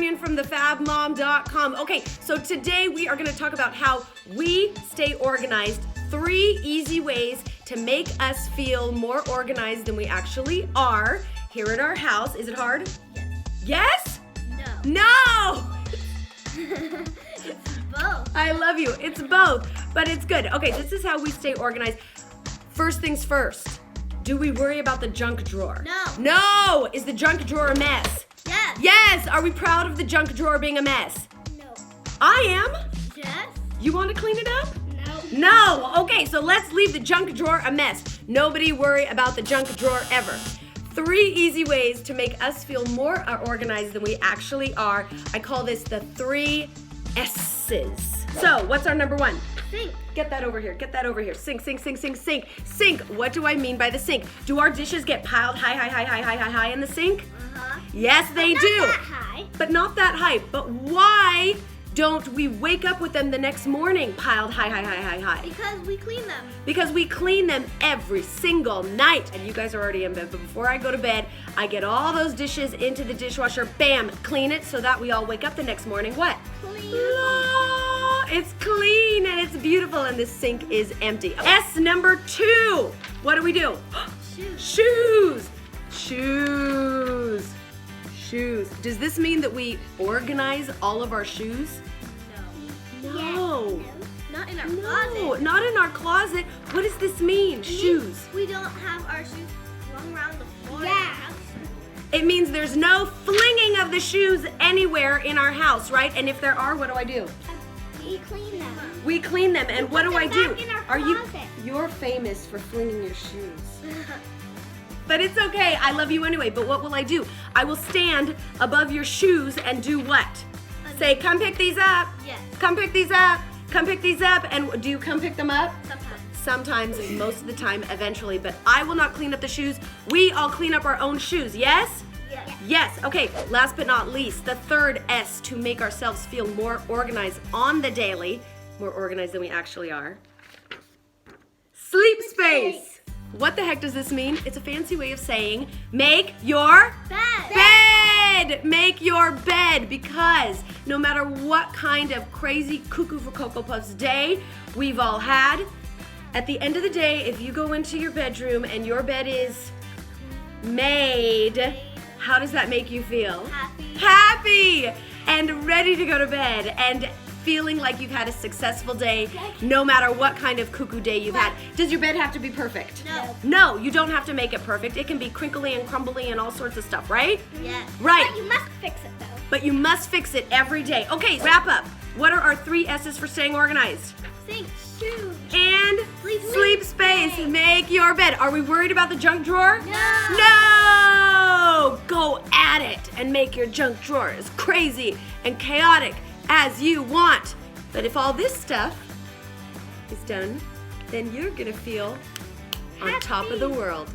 opinion from thefabmom.com. Okay, so today we are going to talk about how we stay organized. 3 easy ways to make us feel more organized than we actually are here at our house. Is it hard? Yes. Yes? No. No! It's both. I love you. It's both, but it's good. Okay, this is how we stay organized. First things first. Do we worry about the junk drawer? No. No! Is the junk drawer a mess? Yes. Yes! Are we proud of the junk drawer being a mess? No. I am. Yes. You want to clean it up? No. No! Okay, so let's leave the junk drawer a mess. Nobody worry about the junk drawer ever. 3 easy ways to make us feel more organized than we actually are. I call this the 3 S's. So, what's our number 1? Sink. Get that over here. Get that over here. Sink, sink, sink, sink, sink. Sink. What do I mean by the sink? Do our dishes get piled high in the sink? Uh-huh. Yes, they Not do. that high. But not that high. But why don't we wake up with them the next morning piled high? Because we clean them. Because we clean them every single night. And you guys are already in bed, but before I go to bed, I get all those dishes into the dishwasher, bam, clean it so that we all wake up the next morning. What? Clean. It's clean and it's beautiful and the sink is empty. S number 2. What do? Shoes. Shoes. Shoes. Shoes. Does this mean that we organize all of our shoes? No. Not in our No, closet. not in our closet. What does this mean? Shoes. We don't have our shoes flung around the floor. Yeah. It means there's no flinging of the shoes anywhere in our house, right? And if there are, what do? We clean them. We clean them. And what put do I them do? back in our Are you? closet. You're famous for flinging your shoes. But it's okay. I love you anyway. But what will I do? I will stand above your shoes and do what? Say, come pick these up. Yes. Come pick these up. Come pick these up. And do you come pick them up? Sometimes. Sometimes, most of the time, eventually. But I will not clean up the shoes. We all clean up our own shoes. Yes? Yes. Yes. Okay. Last but not least, the 3rd S to make ourselves feel more organized on the daily, more organized than we actually are. Sleep space. What the heck does this mean? It's a fancy way of saying make your bed. Make your bed, because no matter what kind of crazy cuckoo for Cocoa Puffs day we've all had, at the end of the day, if you go into your bedroom and your bed is made, how does that make you feel? Happy. Happy and ready to go to bed and feeling like you've had a successful day no matter what kind of cuckoo day you've had. Does your bed have to be perfect? No. No, you don't have to make it perfect. It can be crinkly and crumbly and all sorts of stuff, right? Yes. Right. But you must fix it though. But you must fix it every day. Okay, wrap up. What are our 3 S's for staying organized? Sink. Shoes. And sleep space. Make your bed. Are we worried about the junk drawer? No. No! Go at it and make your junk drawer as crazy and chaotic as you want. But if all this stuff is done, then you're gonna feel on top of the world.